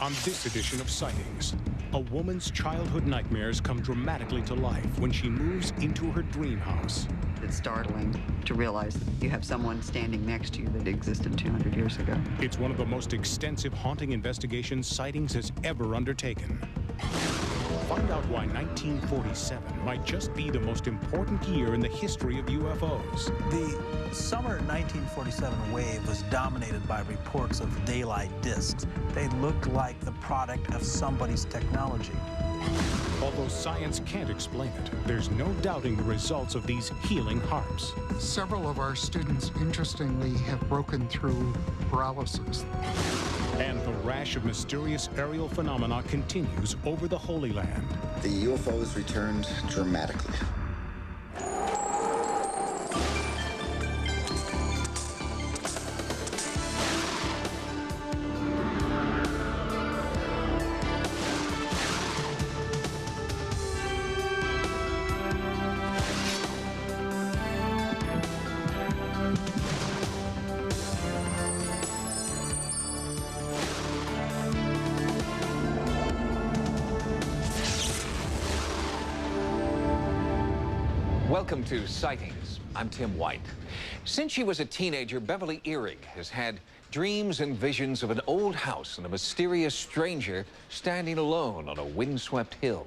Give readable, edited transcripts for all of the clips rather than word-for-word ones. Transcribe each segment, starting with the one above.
On this edition of Sightings, a woman's childhood nightmares come dramatically to life when she moves into her dream house. It's startling to realize you have someone standing next to you that existed 200 years ago. It's one of the most extensive haunting investigations Sightings has ever undertaken. Find out why 1947 might just be the most important year in the history of UFOs. The summer 1947 wave was dominated by reports of daylight discs. They looked like the product of somebody's technology. Although science can't explain it, there's no doubting the results of these healing harps. Several of our students, interestingly, have broken through paralysis. And the rash of mysterious aerial phenomena continues over the Holy Land. The UFOs returned dramatically. Welcome to Sightings. I'm Tim White. Since she was a teenager, Beverly Ehrig has had dreams and visions of an old house and a mysterious stranger standing alone on a windswept hill.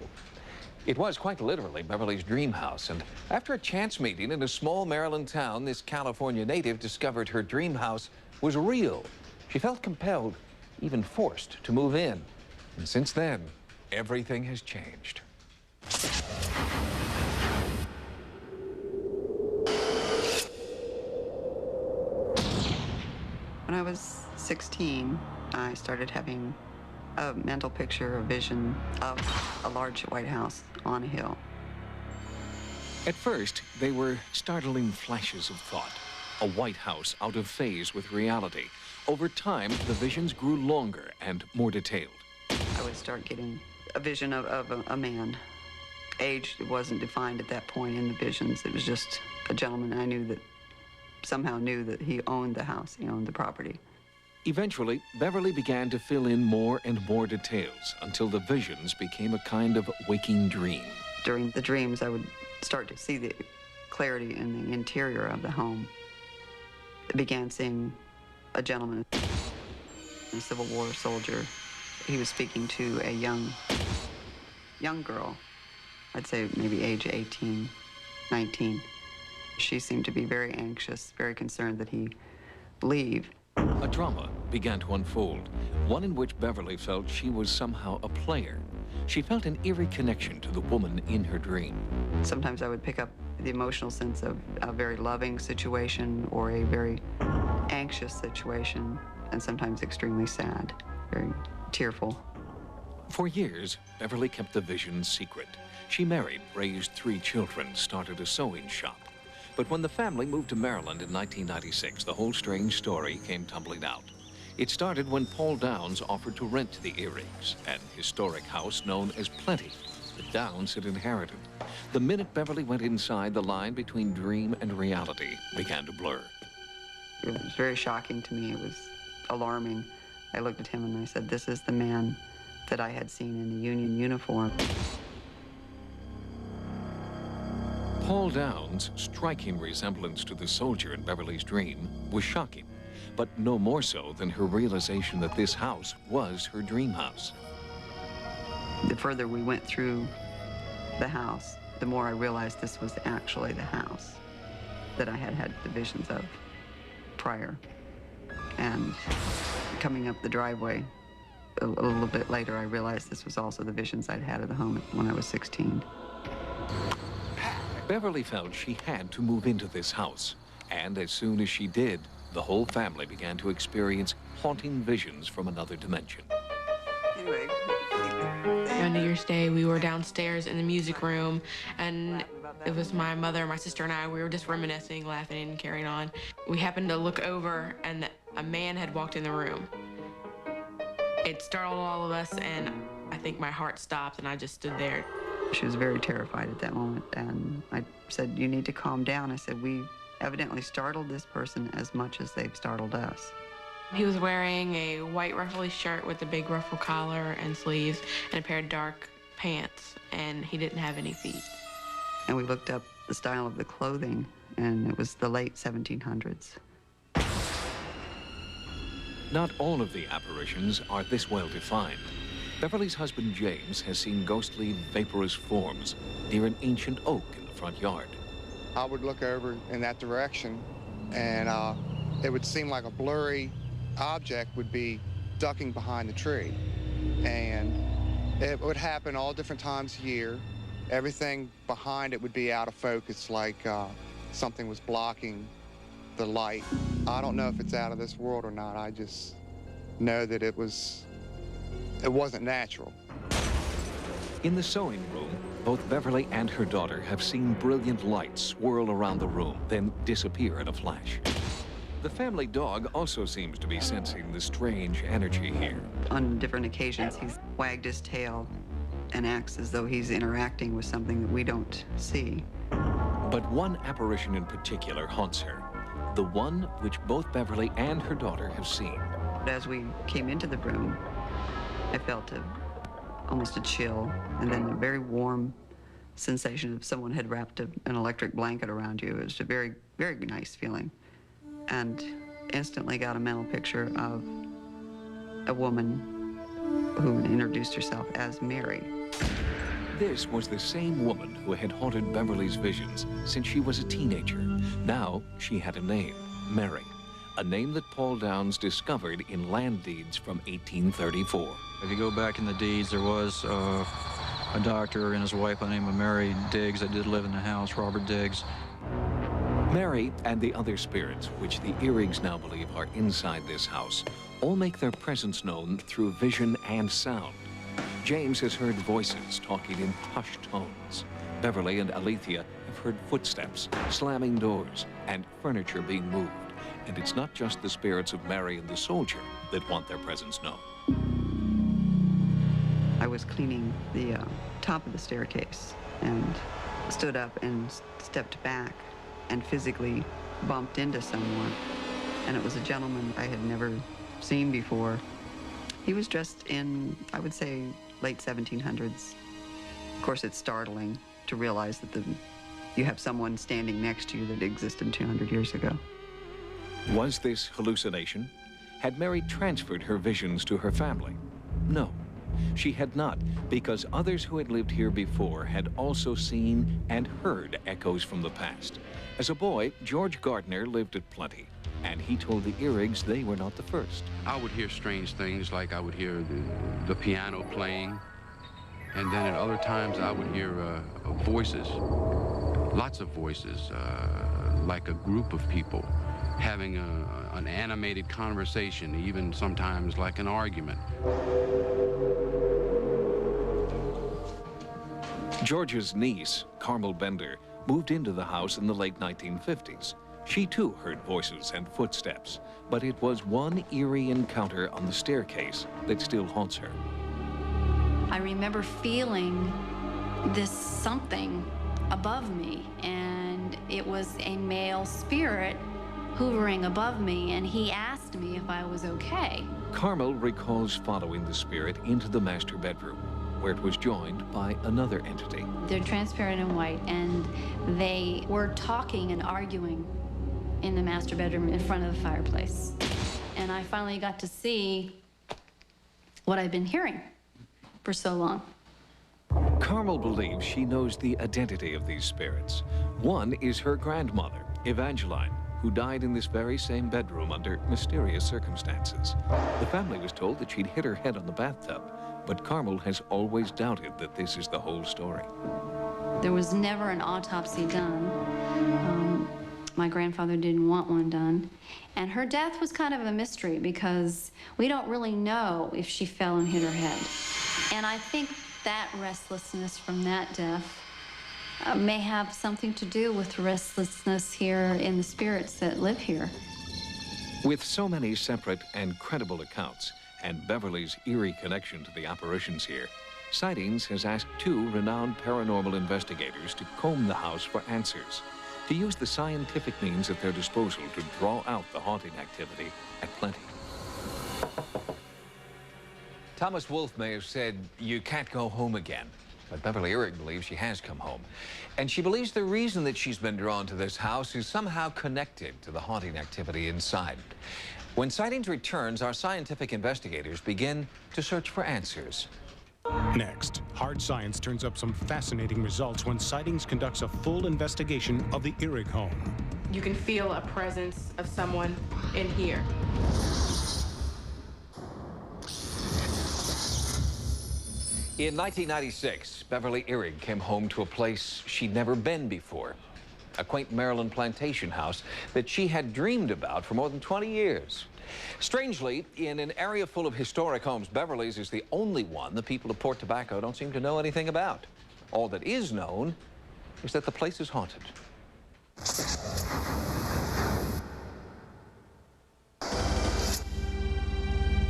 It was quite literally Beverly's dream house, and after a chance meeting in a small Maryland town, this California native discovered her dream house was real. She felt compelled, even forced, to move in. And since then, everything has changed. When I was 16, I started having a mental picture, a vision of a large White House on a hill. At first, they were startling flashes of thought. A White House out of phase with reality. Over time, the visions grew longer and more detailed. I would start getting a vision of a man. Age wasn't defined at that point in the visions. It was just a gentleman I knew that somehow knew that he owned the house, he owned the property. Eventually, Beverly began to fill in more and more details until the visions became a kind of waking dream. During the dreams, I would start to see the clarity in the interior of the home. I began seeing a gentleman, a Civil War soldier. He was speaking to a young girl, I'd say maybe age 18, 19. She seemed to be very anxious, very concerned that he leave. A drama began to unfold, one in which Beverly felt she was somehow a player. She felt an eerie connection to the woman in her dream. Sometimes I would pick up the emotional sense of a very loving situation or a very anxious situation, and sometimes extremely sad, very tearful. For years, Beverly kept the visions secret. She married, raised 3 children, started a sewing shop. But when the family moved to Maryland in 1996, the whole strange story came tumbling out. It started when Paul Downs offered to rent the Ehrigs, an historic house known as Plenty that Downs had inherited. The minute Beverly went inside, the line between dream and reality began to blur. It was very shocking to me. It was alarming. I looked at him and I said, "This is the man that I had seen in the Union uniform." Paul Downs' striking resemblance to the soldier in Beverly's dream was shocking, but no more so than her realization that this house was her dream house. The further we went through the house, the more I realized this was actually the house that I had had the visions of prior. And coming up the driveway a little bit later, I realized this was also the visions I'd had of the home when I was 16. Beverly felt she had to move into this house, and as soon as she did, the whole family began to experience haunting visions from another dimension. Anyway. On New Year's Day, we were downstairs in the music room, and it was my mother, my sister, and I. We were just reminiscing, laughing, and carrying on. We happened to look over, and a man had walked in the room. It startled all of us, and I think my heart stopped, and I just stood there. She was very terrified at that moment, and I said, "You need to calm down." I said, "We evidently startled this person as much as they've startled us." He was wearing a white ruffly shirt with a big ruffle collar and sleeves and a pair of dark pants, and he didn't have any feet. And we looked up the style of the clothing, and it was the late 1700s. Not all of the apparitions are this well defined. Beverly's husband, James, has seen ghostly, vaporous forms near an ancient oak in the front yard. I would look over in that direction, and it would seem like a blurry object would be ducking behind the tree. And it would happen all different times of year. Everything behind it would be out of focus, like something was blocking the light. I don't know if it's out of this world or not. I just know that it wasn't natural. In the sewing room, both Beverly and her daughter have seen brilliant lights swirl around the room, then disappear in a flash. The family dog also seems to be sensing the strange energy here. On different occasions, he's wagged his tail and acts as though he's interacting with something that we don't see. But one apparition in particular haunts her, the one which both Beverly and her daughter have seen. As we came into the room, I felt almost a chill, and then a very warm sensation of someone had wrapped an electric blanket around you. It was a very, very nice feeling. And instantly got a mental picture of a woman who introduced herself as Mary. This was the same woman who had haunted Beverly's visions since she was a teenager. Now she had a name, Mary, a name that Paul Downs discovered in land deeds from 1834. If you go back in the deeds, there was a doctor and his wife by the name of Mary Diggs that did live in the house, Robert Diggs. Mary and the other spirits, which the Earigs now believe are inside this house, all make their presence known through vision and sound. James has heard voices talking in hushed tones. Beverly and Alethea have heard footsteps, slamming doors, and furniture being moved. And it's not just the spirits of Mary and the soldier that want their presence known. I was cleaning the top of the staircase and stood up and stepped back and physically bumped into someone. And it was a gentleman I had never seen before. He was dressed in, I would say, late 1700s. Of course, it's startling to realize that you have someone standing next to you that existed 200 years ago. Was this hallucination? Had Mary transferred her visions to her family? No, she had not, because others who had lived here before had also seen and heard echoes from the past. As a boy, George Gardner lived at Plenty, and he told the Earigs they were not the first. I would hear strange things, like I would hear the piano playing, and then at other times I would hear voices, lots of voices, like a group of people having an animated conversation, even sometimes like an argument. George's niece, Carmel Bender, moved into the house in the late 1950s. She too heard voices and footsteps, but it was one eerie encounter on the staircase that still haunts her. I remember feeling this something above me, and it was a male spirit hovering above me, and he asked me if I was okay. Carmel recalls following the spirit into the master bedroom, where it was joined by another entity. They're transparent and white, and they were talking and arguing in the master bedroom in front of the fireplace. And I finally got to see what I'd been hearing for so long. Carmel believes she knows the identity of these spirits. One is her grandmother, Evangeline, who died in this very same bedroom under mysterious circumstances. The family was told that she'd hit her head on the bathtub, but Carmel has always doubted that this is the whole story. There was never an autopsy done. My grandfather didn't want one done. And her death was kind of a mystery because we don't really know if she fell and hit her head. And I think that restlessness from that death may have something to do with restlessness here in the spirits that live here. With so many separate and credible accounts, and Beverly's eerie connection to the apparitions here, Sightings has asked 2 renowned paranormal investigators to comb the house for answers, to use the scientific means at their disposal to draw out the haunting activity at Plenty. Thomas Wolfe may have said, "You can't go home again." But Beverly Ehrig believes she has come home. And she believes the reason that she's been drawn to this house is somehow connected to the haunting activity inside. When Sightings returns, our scientific investigators begin to search for answers. Next, hard science turns up some fascinating results when Sightings conducts a full investigation of the Ehrig home. You can feel a presence of someone in here. In 1996, Beverly Ehrig came home to a place she'd never been before. A quaint Maryland plantation house that she had dreamed about for more than 20 years. Strangely, in an area full of historic homes, Beverly's is the only one the people of Port Tobacco don't seem to know anything about. All that is known is that the place is haunted.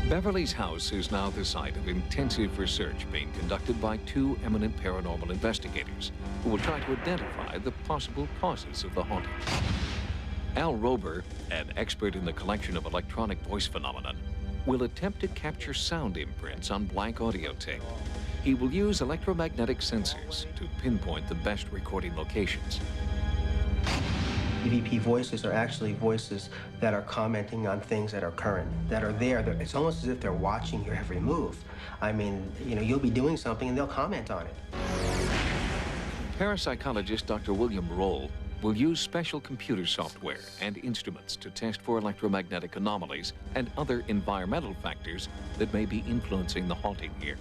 Beverly's house is now the site of intensive research being conducted by two eminent paranormal investigators who will try to identify the possible causes of the haunting. Al Rober, an expert in the collection of electronic voice phenomenon, will attempt to capture sound imprints on blank audio tape. He will use electromagnetic sensors to pinpoint the best recording locations. EVP voices are actually voices that are commenting on things that are current, that are there. It's almost as if they're watching your every move. I mean, you know, you'll be doing something and they'll comment on it. Parapsychologist Dr. William Roll will use special computer software and instruments to test for electromagnetic anomalies and other environmental factors that may be influencing the haunting here.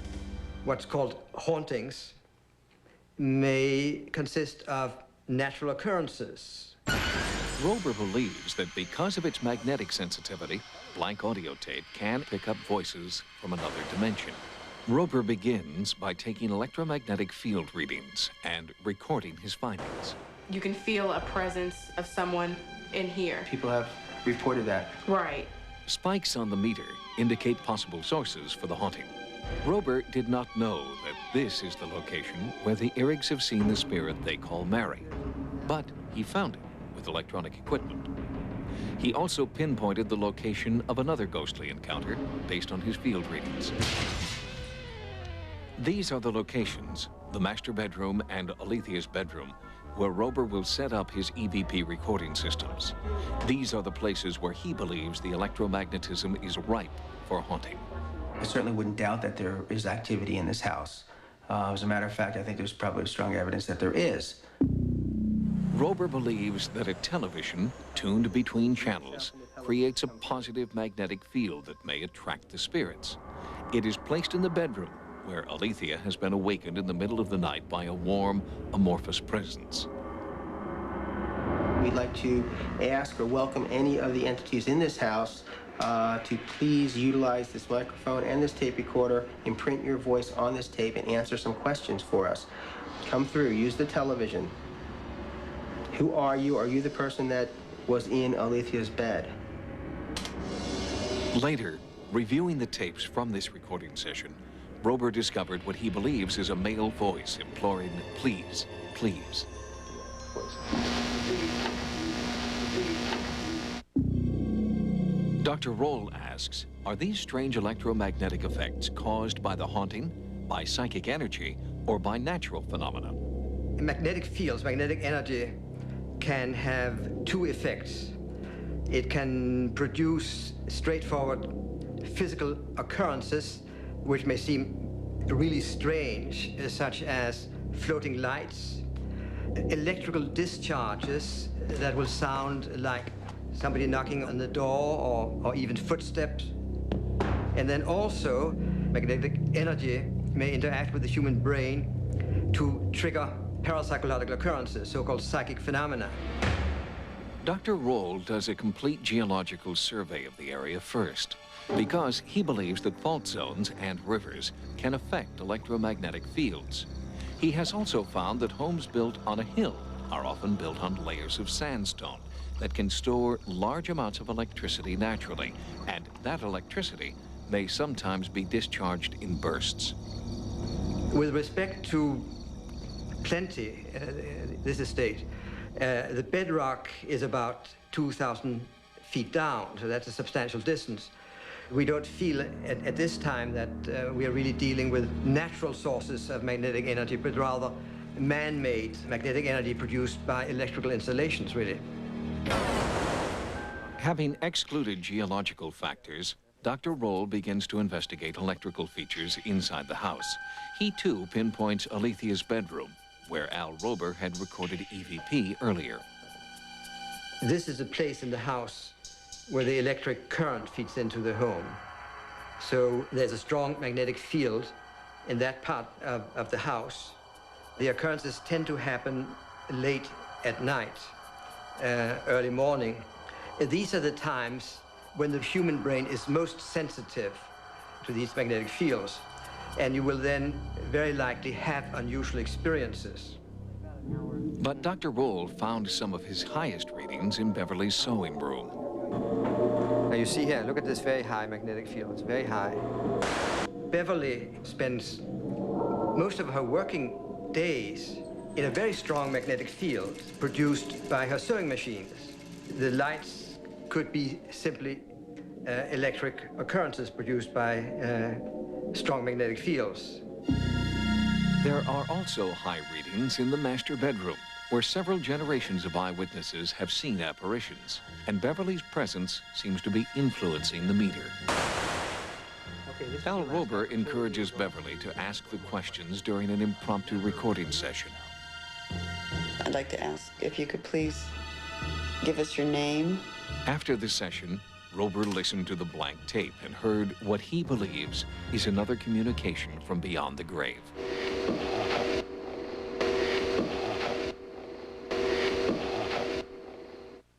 What's called hauntings may consist of natural occurrences. Rober believes that because of its magnetic sensitivity, blank audio tape can pick up voices from another dimension. Rober begins by taking electromagnetic field readings and recording his findings. You can feel a presence of someone in here. People have reported that. Right. Spikes on the meter indicate possible sources for the haunting. Rober did not know that this is the location where the Ehrigs have seen the spirit they call Mary. But he found it with electronic equipment. He also pinpointed the location of another ghostly encounter based on his field readings. These are the locations, the master bedroom and Alethea's bedroom, where Rober will set up his EVP recording systems. These are the places where he believes the electromagnetism is ripe for haunting. I certainly wouldn't doubt that there is activity in this house. As a matter of fact, I think there's probably strong evidence that there is. Rober believes that a television tuned between channels creates a positive magnetic field that may attract the spirits. It is placed in the bedroom where Alethea has been awakened in the middle of the night by a warm, amorphous presence. We'd like to ask or welcome any of the entities in this house to please utilize this microphone and this tape recorder, imprint your voice on this tape, and answer some questions for us. Come through, use the television. Who are you? Are you the person that was in Alethea's bed? Later, reviewing the tapes from this recording session, Rober discovered what he believes is a male voice imploring, "Please, please." Dr. Roll asks, are these strange electromagnetic effects caused by the haunting, by psychic energy, or by natural phenomena? Magnetic fields, magnetic energy, can have two effects. It can produce straightforward physical occurrences which may seem really strange, such as floating lights, electrical discharges that will sound like somebody knocking on the door or even footsteps. And then also magnetic energy may interact with the human brain to trigger parapsychological occurrences, so-called psychic phenomena. Dr. Roll does a complete geological survey of the area first, because he believes that fault zones and rivers can affect electromagnetic fields. He has also found that homes built on a hill are often built on layers of sandstone that can store large amounts of electricity naturally, and that electricity may sometimes be discharged in bursts. With respect to plenty, this estate, the bedrock is about 2,000 feet down, so that's a substantial distance. We don't feel at this time that we are really dealing with natural sources of magnetic energy, but rather man-made magnetic energy produced by electrical installations, really. Having excluded geological factors, Dr. Roll begins to investigate electrical features inside the house. He, too, pinpoints Alethea's bedroom, where Al Rober had recorded EVP earlier. This is a place in the house where the electric current feeds into the home. So there's a strong magnetic field in that part of the house. The occurrences tend to happen late at night, early morning. These are the times when the human brain is most sensitive to these magnetic fields, and you will then very likely have unusual experiences. But Dr. Roll found some of his highest readings in Beverly's sewing room. Now you see here, look at this very high magnetic field. It's very high. Beverly spends most of her working days in a very strong magnetic field produced by her sewing machines. The lights could be simply electric occurrences produced by strong magnetic fields. There are also high readings in the master bedroom, where several generations of eyewitnesses have seen apparitions, and Beverly's presence seems to be influencing the meter. Al Rober encourages Beverly to ask the questions during an impromptu recording session. I'd like to ask if you could please give us your name. After the session, Rober listened to the blank tape and heard what he believes is another communication from beyond the grave.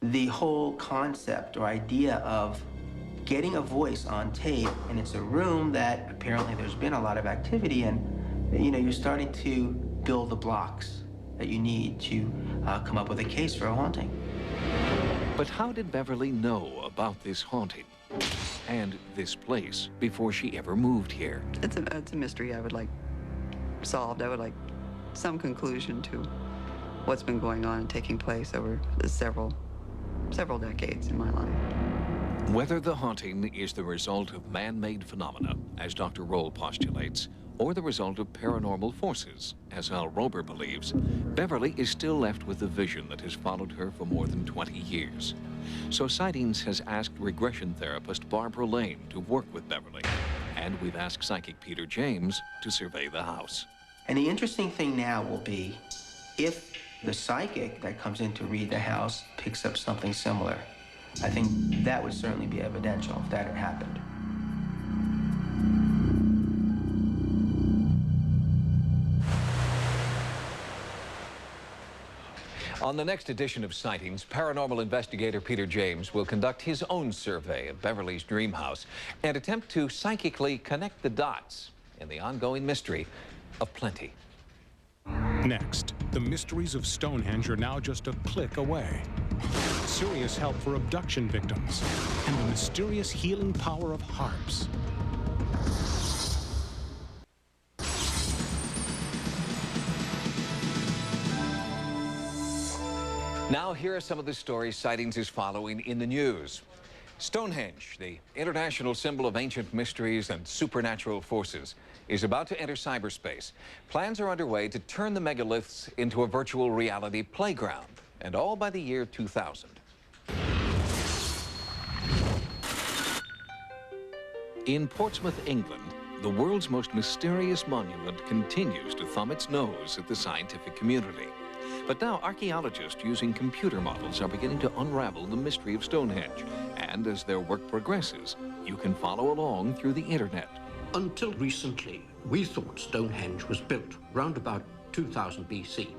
The whole concept or idea of getting a voice on tape, and it's a room that apparently there's been a lot of activity in, you know, you're starting to build the blocks that you need to come up with a case for a haunting. But how did Beverly know about this haunting and this place before she ever moved here? It's a mystery I would like solved. I would like some conclusion to what's been going on and taking place over the several decades in my life. Whether the haunting is the result of man-made phenomena, as Dr. Roll postulates, or the result of paranormal forces, as Al Rober believes, Beverly is still left with the vision that has followed her for more than 20 years. So Sightings has asked regression therapist Barbara Lane to work with Beverly, and we've asked psychic Peter James to survey the house. And the interesting thing now will be if the psychic that comes in to read the house picks up something similar. I think that would certainly be evidential if that had happened. On the next edition of Sightings, paranormal investigator Peter James will conduct his own survey of Beverly's dream house and attempt to psychically connect the dots in the ongoing mystery of plenty. Next, the mysteries of Stonehenge are now just a click away. Serious help for abduction victims and the mysterious healing power of harps. Now, here are some of the stories Sightings is following in the news. Stonehenge, the international symbol of ancient mysteries and supernatural forces, is about to enter cyberspace. Plans are underway to turn the megaliths into a virtual reality playground, and all by the year 2000. In Portsmouth, England, the world's most mysterious monument continues to thumb its nose at the scientific community. But now archaeologists using computer models are beginning to unravel the mystery of Stonehenge. And as their work progresses, you can follow along through the internet. Until recently, we thought Stonehenge was built round about 2000 BC.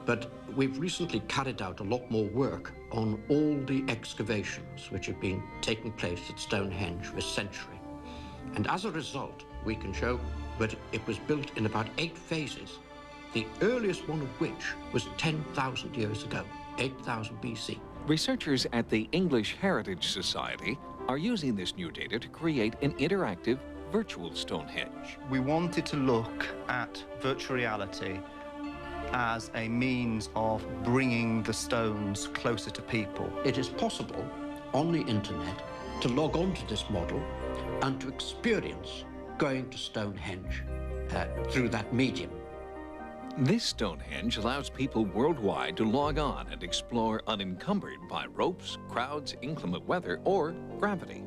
But we've recently carried out a lot more work on all the excavations which have been taking place at Stonehenge for a century. And as a result, we can show that it was built in about 8 phases, the earliest one of which was 10,000 years ago, 8000 BC. Researchers at the English Heritage Society are using this new data to create an interactive virtual Stonehenge. We wanted to look at virtual reality as a means of bringing the stones closer to people. It is possible on the internet to log on to this model and to experience going to Stonehenge through that medium. This Stonehenge allows people worldwide to log on and explore unencumbered by ropes, crowds, inclement weather, or gravity.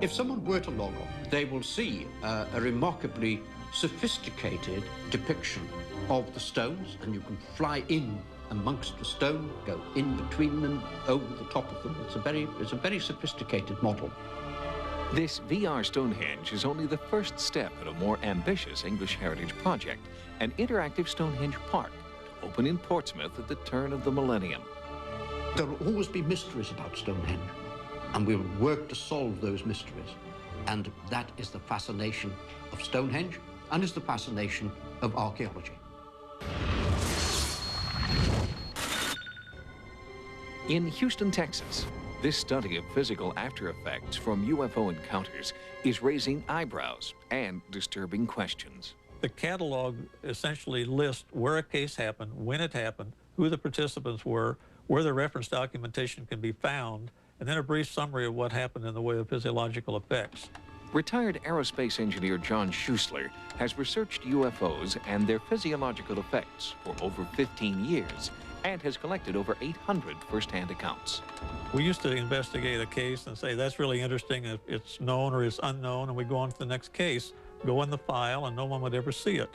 If someone were to log on, they will see a remarkably sophisticated depiction of the stones, and you can fly in amongst the stone, go in between them, over the top of them. It's a very sophisticated model. This VR Stonehenge is only the first step in a more ambitious English heritage project, an interactive Stonehenge park to open in Portsmouth at the turn of the millennium. There will always be mysteries about Stonehenge, and we will work to solve those mysteries. And that is the fascination of Stonehenge, and is the fascination of archaeology. In Houston, Texas, this study of physical after effects from UFO encounters is raising eyebrows and disturbing questions. The catalog essentially lists where a case happened, when it happened, who the participants were, where the reference documentation can be found, and then a brief summary of what happened in the way of physiological effects. Retired aerospace engineer John Schuessler has researched UFOs and their physiological effects for over 15 years and has collected over 800 first-hand accounts. We used to investigate a case and say, that's really interesting if it's known or it's unknown, and we go on to the next case, go in the file, and no one would ever see it.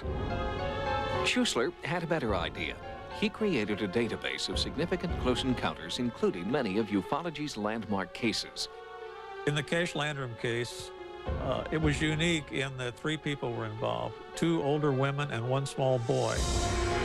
Schuessler had a better idea. He created a database of significant close encounters, including many of ufology's landmark cases. In the Cash Landrum case, it was unique in that 3 people were involved, 2 older women and 1 small boy.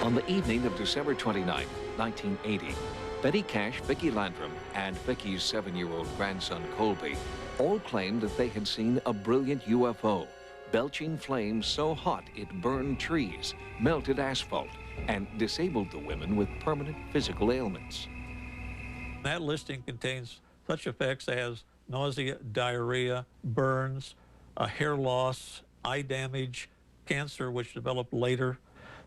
On the evening of December 29, 1980, Betty Cash, Vicki Landrum, and Vicki's 7-year-old grandson Colby all claimed that they had seen a brilliant UFO, belching flames so hot it burned trees, melted asphalt, and disabled the women with permanent physical ailments. That listing contains such effects as nausea, diarrhea, burns, hair loss, eye damage, cancer, which developed later.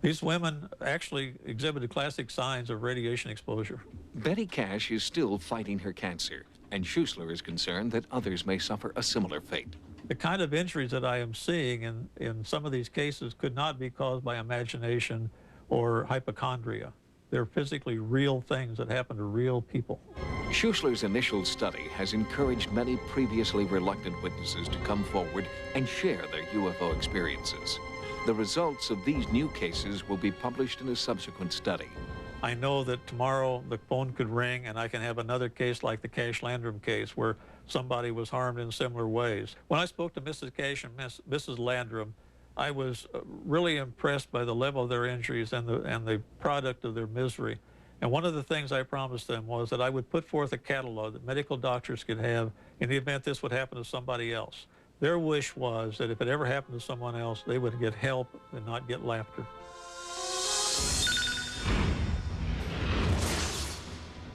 These women actually exhibited classic signs of radiation exposure. Betty Cash is still fighting her cancer, and Schuessler is concerned that others may suffer a similar fate. The kind of injuries that I am seeing in some of these cases could not be caused by imagination or hypochondria. They're physically real things that happen to real people. Schuessler's initial study has encouraged many previously reluctant witnesses to come forward and share their UFO experiences. The results of these new cases will be published in a subsequent study. I know that tomorrow the phone could ring and I can have another case like the Cash Landrum case where somebody was harmed in similar ways. When I spoke to Mrs. Cash and Mrs. Landrum, I was really impressed by the level of their injuries and the product of their misery. And one of the things I promised them was that I would put forth a catalog that medical doctors could have in the event this would happen to somebody else. Their wish was that if it ever happened to someone else, they would get help and not get laughter.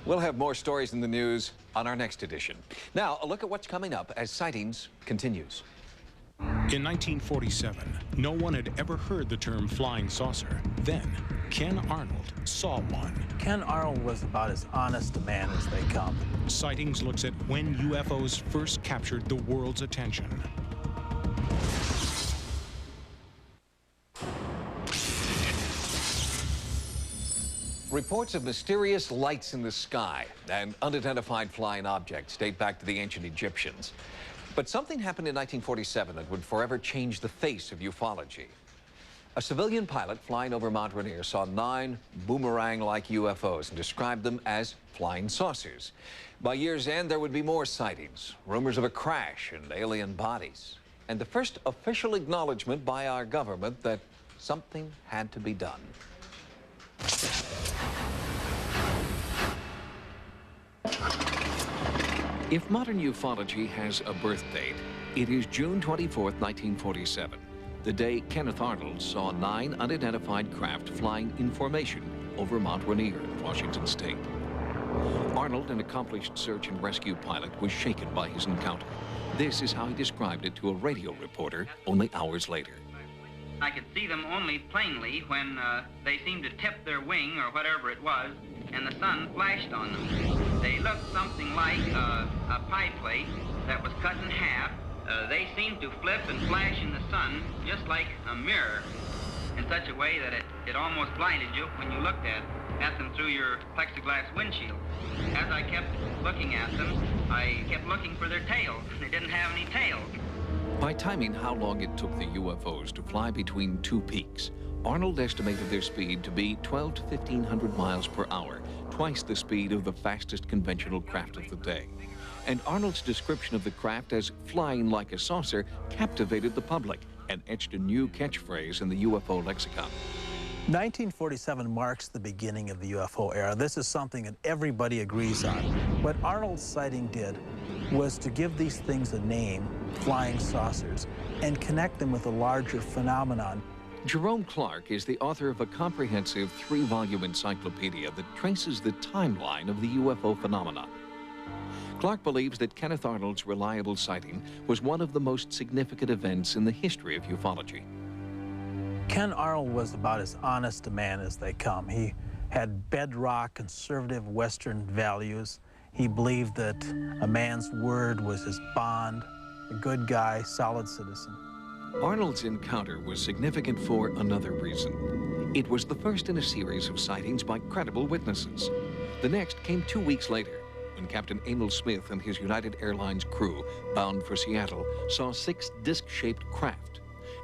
We'll have more stories in the news on our next edition. Now, a look at what's coming up as Sightings continues. In 1947, no one had ever heard the term flying saucer. Then, Ken Arnold saw one. Ken Arnold was about as honest a man as they come. Sightings looks at when UFOs first captured the world's attention. Reports of mysterious lights in the sky and unidentified flying objects date back to the ancient Egyptians. But something happened in 1947 that would forever change the face of ufology. A civilian pilot flying over Mount Rainier saw 9 boomerang-like UFOs and described them as flying saucers. By year's end, there would be more sightings, rumors of a crash and alien bodies, and the first official acknowledgement by our government that something had to be done. If modern ufology has a birth date, it is June 24th, 1947, the day Kenneth Arnold saw 9 unidentified craft flying in formation over Mount Rainier in Washington state. Arnold, an accomplished search and rescue pilot, was shaken by his encounter. This is how he described it to a radio reporter only hours later. I could see them only plainly when they seemed to tip their wing or whatever it was, and the sun flashed on them. They looked something like a pie plate that was cut in half. They seemed to flip and flash in the sun just like a mirror in such a way that it almost blinded you when you looked at them through your plexiglass windshield. As I kept looking at them, I kept looking for their tails. They didn't have any tails. By timing how long it took the UFOs to fly between two peaks, Arnold estimated their speed to be 12 to 1,500 miles per hour, twice the speed of the fastest conventional craft of the day. And Arnold's description of the craft as flying like a saucer captivated the public and etched a new catchphrase in the UFO lexicon. 1947 marks the beginning of the UFO era. This is something that everybody agrees on. What Arnold's sighting did was to give these things a name, flying saucers, and connect them with a larger phenomenon. Jerome Clark is the author of a comprehensive 3-volume encyclopedia that traces the timeline of the UFO phenomenon. Clark believes that Kenneth Arnold's reliable sighting was one of the most significant events in the history of ufology. Ken Arnold was about as honest a man as they come. He had bedrock conservative Western values. He believed that a man's word was his bond, a good guy, solid citizen. Arnold's encounter was significant for another reason. It was the first in a series of sightings by credible witnesses. The next came 2 weeks later, when Captain Emil Smith and his United Airlines crew, bound for Seattle, saw 6 disc-shaped craft.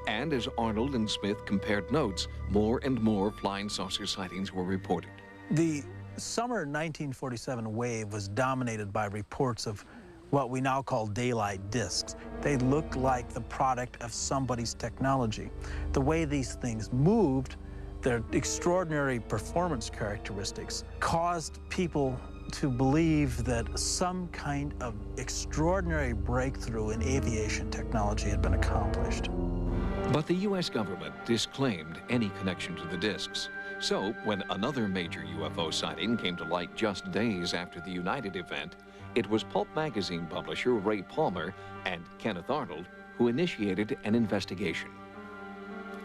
And as Arnold and Smith compared notes, more and more flying saucer sightings were reported. The summer 1947 wave was dominated by reports of what we now call daylight discs. They looked like the product of somebody's technology. The way these things moved, their extraordinary performance characteristics, caused people to believe that some kind of extraordinary breakthrough in aviation technology had been accomplished. But the U.S. government disclaimed any connection to the discs. So, when another major UFO sighting came to light just days after the United event, it was Pulp magazine publisher Ray Palmer and Kenneth Arnold who initiated an investigation.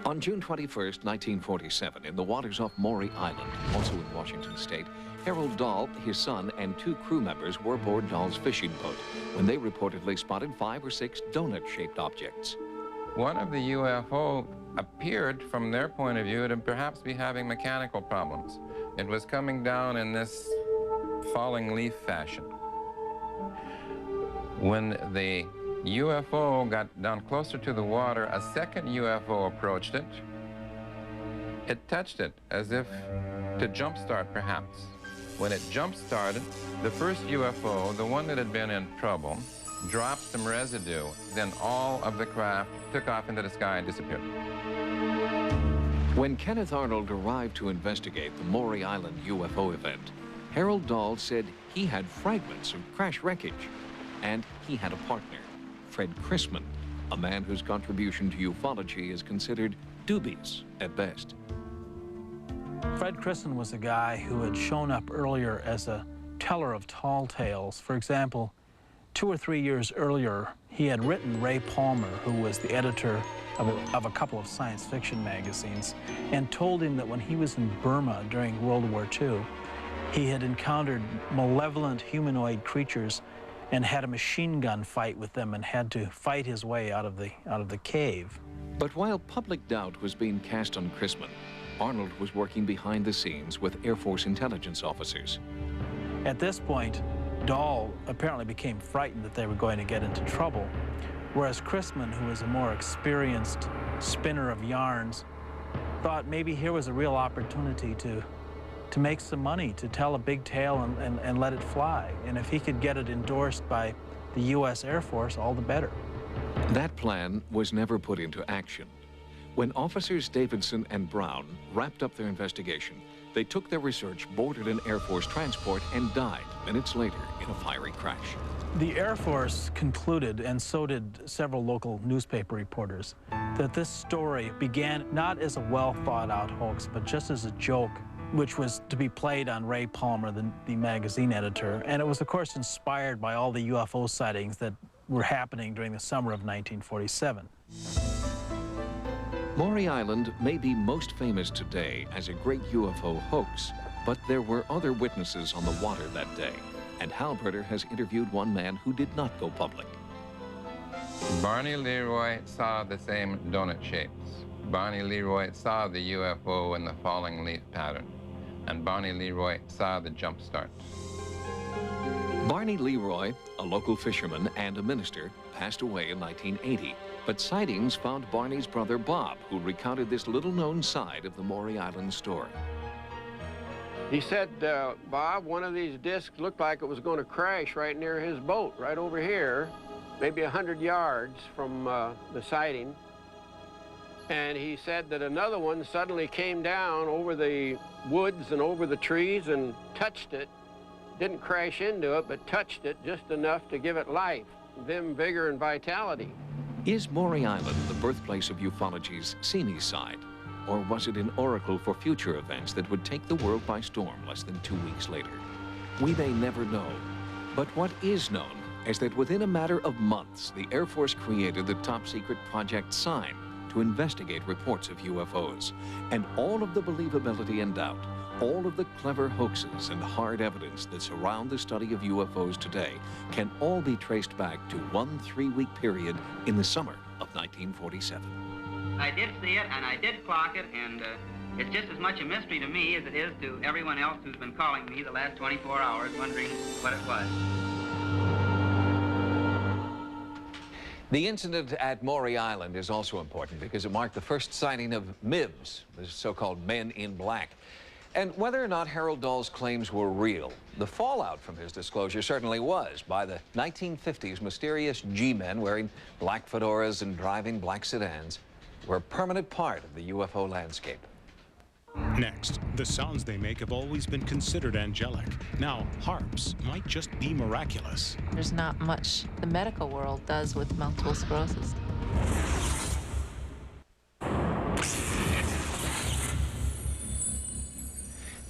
On June 21st, 1947, in the waters off Maury Island, also in Washington State, Harold Dahl, his son, and 2 crew members were aboard Dahl's fishing boat when they reportedly spotted 5 or 6 donut-shaped objects. One of the UFO appeared, from their point of view, to perhaps be having mechanical problems. It was coming down in this falling leaf fashion. When the UFO got down closer to the water, a second UFO approached it. It touched it as if to jumpstart, perhaps. When it jump-started, the first UFO, the one that had been in trouble, dropped some residue. Then all of the craft took off into the sky and disappeared. When Kenneth Arnold arrived to investigate the Maury Island UFO event, Harold Dahl said he had fragments of crash wreckage, and he had a partner, Fred Chrisman, a man whose contribution to ufology is considered dubious at best. Fred Chrisman was a guy who had shown up earlier as a teller of tall tales. For example, 2 or 3 years earlier, he had written Ray Palmer, who was the editor of a couple of science fiction magazines, and told him that when he was in Burma during World War II, he had encountered malevolent humanoid creatures and had a machine gun fight with them and had to fight his way out of the cave. But while public doubt was being cast on Chrisman, Arnold was working behind the scenes with Air Force intelligence officers. At this point, Dahl apparently became frightened that they were going to get into trouble, whereas Chrisman, who was a more experienced spinner of yarns, thought maybe here was a real opportunity to make some money, to tell a big tale and let it fly. And if he could get it endorsed by the U.S. Air Force, all the better. That plan was never put into action. When officers Davidson and Brown wrapped up their investigation, they took their research, boarded an Air Force transport, and died minutes later in a fiery crash. The Air Force concluded, and so did several local newspaper reporters, that this story began not as a well-thought-out hoax, but just as a joke, which was to be played on Ray Palmer, the magazine editor. And it was, of course, inspired by all the UFO sightings that were happening during the summer of 1947. Maury Island may be most famous today as a great UFO hoax, but there were other witnesses on the water that day. And Halberter has interviewed one man who did not go public. Barney Leroy saw the same donut shapes. Barney Leroy saw the UFO in the falling leaf pattern. And Barney Leroy saw the jump start. Barney Leroy, a local fisherman and a minister, passed away in 1980. But Sightings found Barney's brother Bob, who recounted this little-known side of the Maury Island story. He said, Bob, one of these discs looked like it was going to crash right near his boat, right over here, maybe 100 yards from the sighting. And he said that another one suddenly came down over the woods and over the trees and touched it. Didn't crash into it, but touched it just enough to give it life, vim, vigor, and vitality. Is Maury Island the birthplace of ufology's seamy side? Or was it an oracle for future events that would take the world by storm less than 2 weeks later? We may never know. But what is known is that within a matter of months, the Air Force created the top-secret Project Sign to investigate reports of UFOs. And all of the believability and doubt, all of the clever hoaxes and hard evidence that surround the study of UFOs today can all be traced back to one 3-week period in the summer of 1947. I did see it, and I did clock it, and it's just as much a mystery to me as it is to everyone else who's been calling me the last 24 hours wondering what it was. The incident at Maury Island is also important because it marked the first sighting of MIBs, the so-called Men in Black. And whether or not Harold Dahl's claims were real, the fallout from his disclosure certainly was. By the 1950s, mysterious G-men wearing black fedoras and driving black sedans were a permanent part of the UFO landscape. Next, the sounds they make have always been considered angelic. Now, harps might just be miraculous. There's not much the medical world does with multiple sclerosis.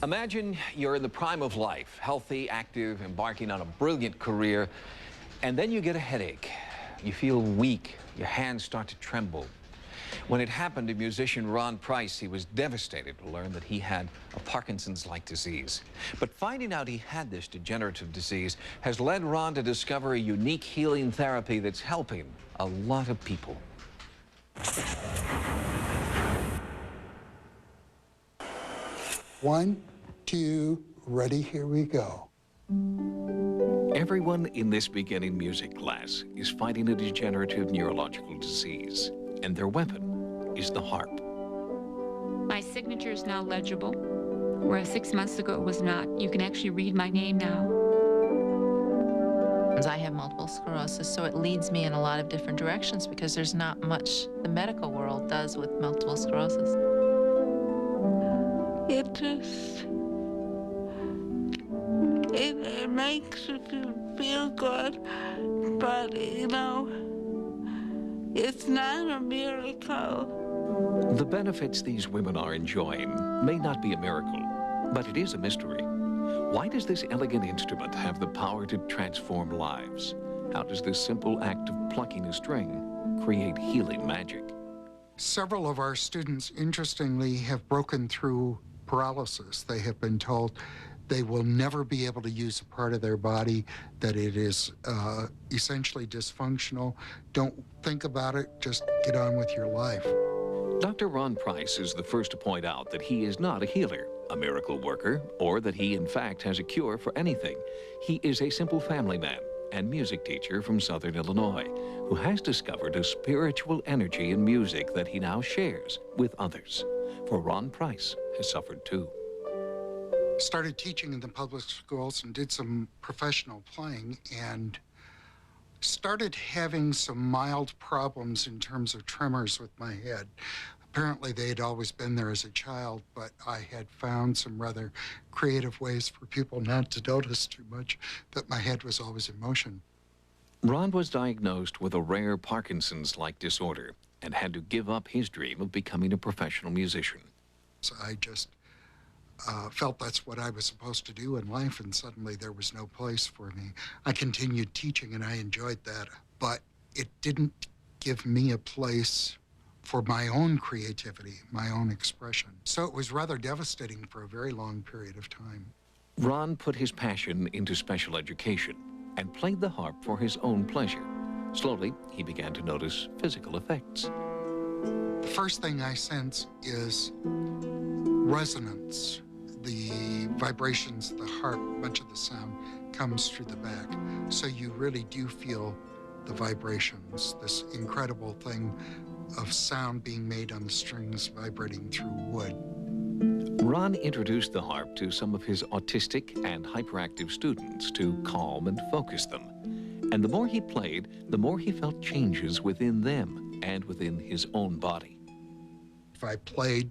Imagine you're in the prime of life, healthy, active, embarking on a brilliant career, and then you get a headache. You feel weak, your hands start to tremble. When it happened to musician Ron Price, he was devastated to learn that he had a Parkinson's-like disease. But finding out he had this degenerative disease has led Ron to discover a unique healing therapy that's helping a lot of people. 1, 2, ready, here we go. Everyone in this beginning music class is fighting a degenerative neurological disease, and their weapon is the harp. My signature is now legible, whereas 6 months ago it was not. You can actually read my name now. I have multiple sclerosis, so it leads me in a lot of different directions because there's not much the medical world does with multiple sclerosis. It just, it makes you feel good, but, you know, it's not a miracle. The benefits these women are enjoying may not be a miracle, but it is a mystery. Why does this elegant instrument have the power to transform lives? How does this simple act of plucking a string create healing magic? Several of our students, interestingly, have broken through paralysis. They have been told they will never be able to use a part of their body, that it is essentially dysfunctional. Don't think about it, just get on with your life. Dr. Ron Price is the first to point out that he is not a healer, a miracle worker, or that he in fact has a cure for anything. He is a simple family man and music teacher from Southern Illinois who has discovered a spiritual energy in music that he now shares with others. For Ron Price has suffered too. Started teaching in the public schools and did some professional playing and started having some mild problems in terms of tremors with my head. Apparently they had always been there as a child, but I had found some rather creative ways for people not to notice too much that my head was always in motion. Ron was diagnosed with a rare Parkinson's-like disorder and had to give up his dream of becoming a professional musician. So I just felt that's what I was supposed to do in life, and suddenly there was no place for me. I continued teaching, and I enjoyed that, but it didn't give me a place for my own creativity, my own expression. So it was rather devastating for a very long period of time. Ron put his passion into special education and played the harp for his own pleasure. Slowly, he began to notice physical effects. The first thing I sense is resonance. The vibrations of the harp, much of the sound comes through the back. So you really do feel the vibrations, this incredible thing of sound being made on the strings vibrating through wood. Ron introduced the harp to some of his autistic and hyperactive students to calm and focus them. And the more he played, the more he felt changes within them and within his own body. If I played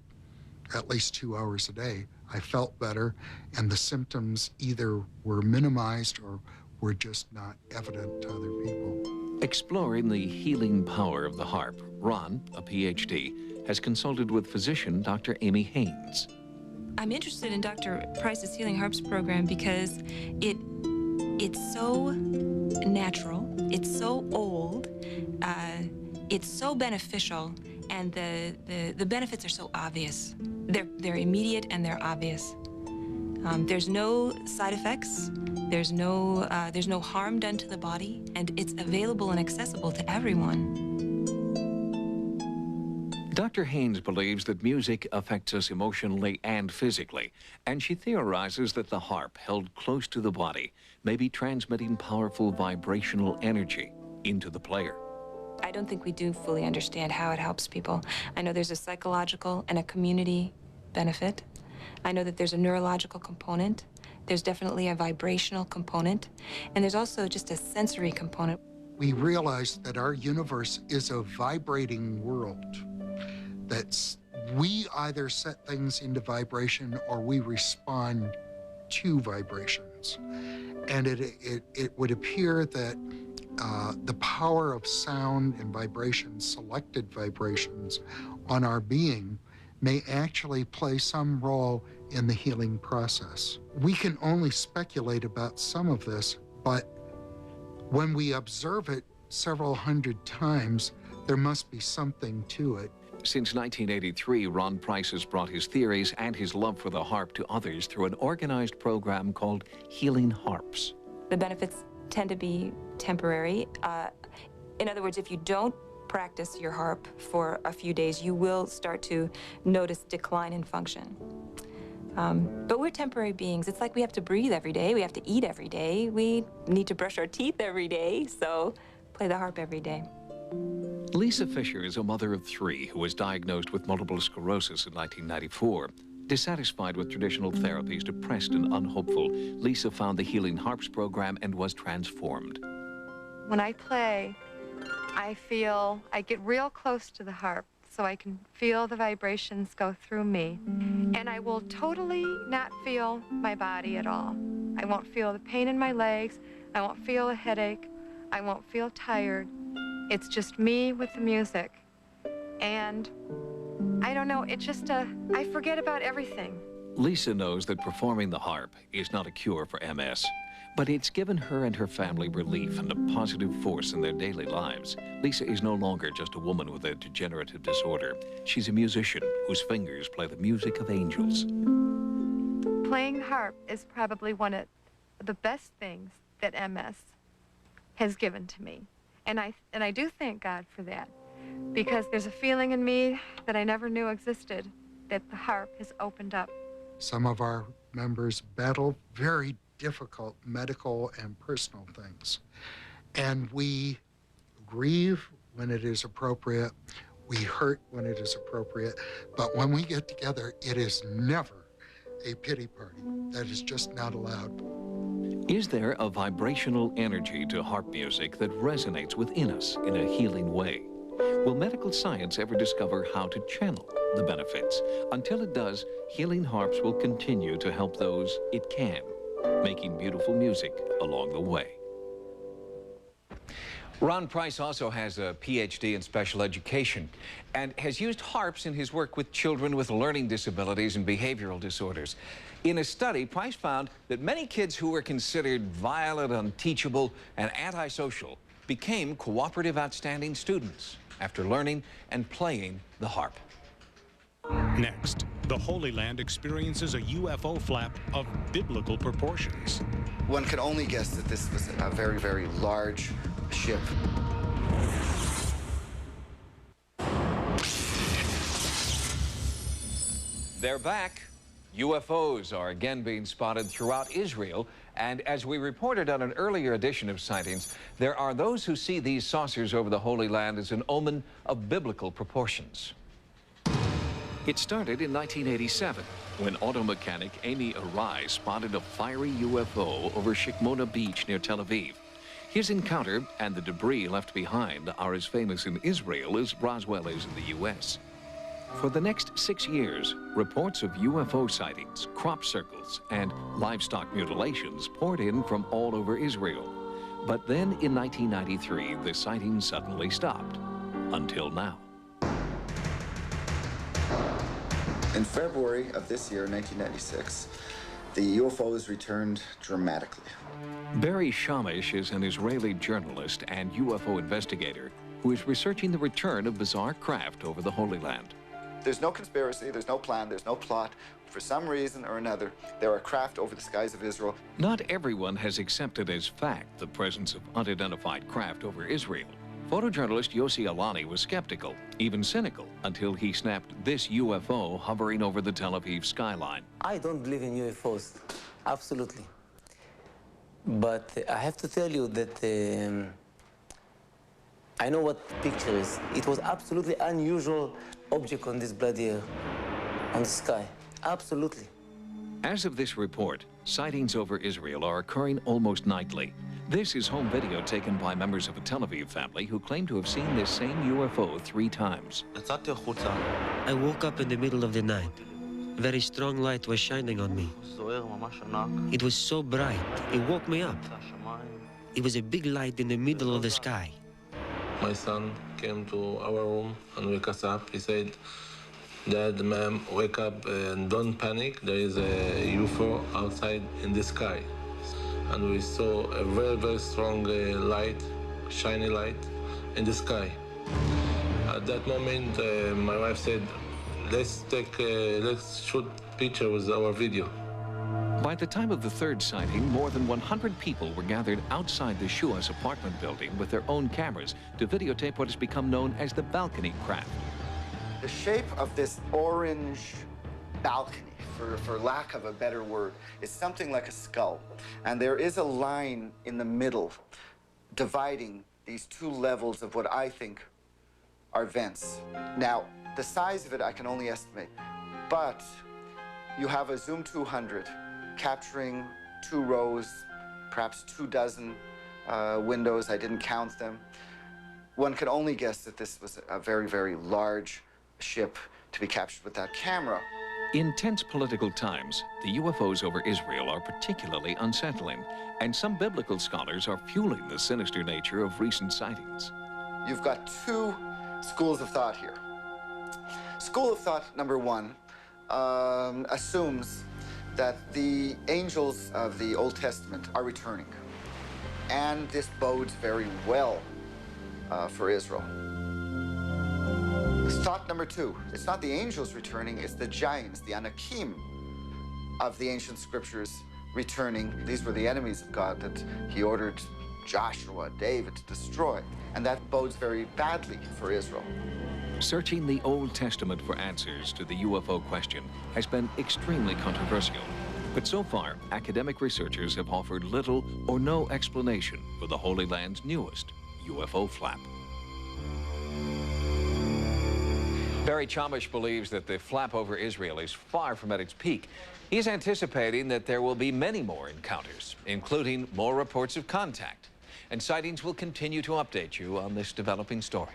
at least 2 hours a day, I felt better, and the symptoms either were minimized or were just not evident to other people. Exploring the healing power of the harp, Ron, a PhD, has consulted with physician Dr. Amy Haynes. I'm interested in Dr. Price's Healing Harps program because it's so natural, it's so old, it's so beneficial, and the benefits are so obvious. They're immediate and they're obvious. There's no side effects. There's no harm done to the body, and it's available and accessible to everyone. Dr. Haynes believes that music affects us emotionally and physically, and she theorizes that the harp, held close to the body, may be transmitting powerful vibrational energy into the player. I don't think we do fully understand how it helps people. I know there's a psychological and a community benefit. I know that there's a neurological component. There's definitely a vibrational component, and there's also just a sensory component. We realize that our universe is a vibrating world. That we either set things into vibration or we respond to vibrations. And it would appear that the power of sound and vibrations, selected vibrations on our being, may actually play some role in the healing process. We can only speculate about some of this, but when we observe it several hundred times, there must be something to it. Since 1983, Ron Price has brought his theories and his love for the harp to others through an organized program called Healing Harps. The benefits tend to be temporary. In other words, if you don't practice your harp for a few days, you will start to notice decline in function. But we're temporary beings. It's like we have to breathe every day. We have to eat every day. We need to brush our teeth every day. So play the harp every day. Lisa Fisher is a mother of 3 who was diagnosed with multiple sclerosis in 1994. Dissatisfied with traditional therapies, depressed and unhopeful, Lisa found the Healing Harps program and was transformed. When I play, I get real close to the harp so I can feel the vibrations go through me. And I will totally not feel my body at all. I won't feel the pain in my legs. I won't feel a headache. I won't feel tired. It's just me with the music. And I don't know, it's just I forget about everything. Lisa knows that performing the harp is not a cure for MS, but it's given her and her family relief and a positive force in their daily lives. Lisa is no longer just a woman with a degenerative disorder. She's a musician whose fingers play the music of angels. Playing the harp is probably one of the best things that MS has given to me. And I do thank God for that, because there's a feeling in me that I never knew existed, that the harp has opened up. Some of our members battle very difficult medical and personal things. And we grieve when it is appropriate, we hurt when it is appropriate, but when we get together, it is never a pity party. That is just not allowed. Is there a vibrational energy to harp music that resonates within us in a healing way? Will medical science ever discover how to channel the benefits? Until it does, Healing Harps will continue to help those it can, making beautiful music along the way. Ron Price also has a PhD in special education and has used harps in his work with children with learning disabilities and behavioral disorders. In a study, Price found that many kids who were considered violent, unteachable, and antisocial became cooperative, outstanding students after learning and playing the harp. Next, the Holy Land experiences a UFO flap of biblical proportions. One can only guess that this was a very, very large ship. They're back. UFOs are again being spotted throughout Israel, and as we reported on an earlier edition of Sightings, there are those who see these saucers over the Holy Land as an omen of biblical proportions. It started in 1987 when auto mechanic Amy Arai spotted a fiery UFO over Shikmona Beach near Tel Aviv. His encounter and the debris left behind are as famous in Israel as Roswell is in the U.S. For the next 6 years, reports of UFO sightings, crop circles, and livestock mutilations poured in from all over Israel. But then in 1993, the sightings suddenly stopped. Until now. In February of this year, 1996, the UFOs returned dramatically. Barry Shamish is an Israeli journalist and UFO investigator who is researching the return of bizarre craft over the Holy Land. There's no conspiracy, there's no plan, there's no plot. For some reason or another, there are craft over the skies of Israel. Not everyone has accepted as fact the presence of unidentified craft over Israel. Photojournalist Yossi Alani was skeptical, even cynical, until he snapped this UFO hovering over the Tel Aviv skyline. I don't believe in UFOs, absolutely. But I have to tell you that I know what the picture is. It was absolutely unusual object on this bloody on the sky. Absolutely. As of this report, sightings over Israel are occurring almost nightly. This is home video taken by members of a Tel Aviv family who claim to have seen this same UFO 3 times. I woke up in the middle of the night. Very strong light was shining on me. It was so bright, it woke me up. It was a big light in the middle of the sky. My son came to our room and woke us up. He said, "Dad, ma'am, wake up and don't panic. There is a UFO outside in the sky." And we saw a very, very strong light, shiny light in the sky. At that moment, my wife said, let's shoot picture with our video. By the time of the 3rd sighting, more than 100 people were gathered outside the Shua's apartment building with their own cameras to videotape what has become known as the balcony craft. The shape of this orange balcony, for lack of a better word, is something like a skull. And there is a line in the middle dividing these 2 levels of what I think are vents. Now, the size of it I can only estimate, but you have a Zoom 200 capturing 2 rows, perhaps 24 windows. I didn't count them. One can only guess that this was a very, very large ship to be captured with that camera. In tense political times, the UFOs over Israel are particularly unsettling, and some biblical scholars are fueling the sinister nature of recent sightings. You've got 2 schools of thought here. School of thought number 1 assumes that the angels of the Old Testament are returning. And this bodes very well for Israel. Thought number 2, it's not the angels returning, it's the giants, the Anakim of the ancient scriptures returning. These were the enemies of God that he ordered Joshua, David to destroy. And that bodes very badly for Israel. Searching the Old Testament for answers to the UFO question has been extremely controversial. But so far, academic researchers have offered little or no explanation for the Holy Land's newest UFO flap. Barry Chamish believes that the flap over Israel is far from at its peak. He's anticipating that there will be many more encounters, including more reports of contact. And Sightings will continue to update you on this developing story.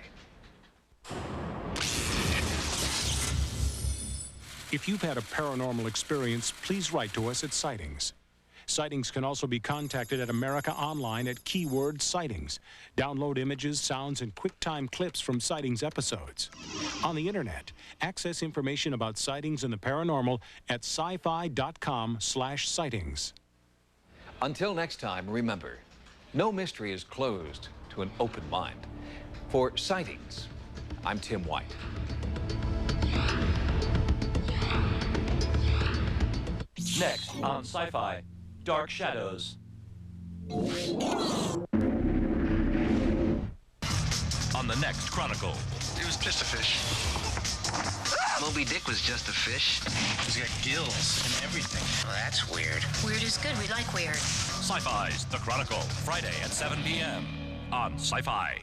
If you've had a paranormal experience, please write to us at Sightings. Sightings can also be contacted at America Online at keyword Sightings. Download images, sounds, and QuickTime clips from Sightings episodes. On the internet, access information about sightings and the paranormal at sci-fi.com/sightings. Until next time, remember, no mystery is closed to an open mind. For Sightings, I'm Tim White. Next on Sci-Fi, Dark Shadows. On the next Chronicle. It was just a fish. Moby Dick was just a fish. He's got gills and everything. Well, that's weird. Weird is good. We like weird. Sci-Fi's The Chronicle, Friday at 7 p.m. on Sci-Fi.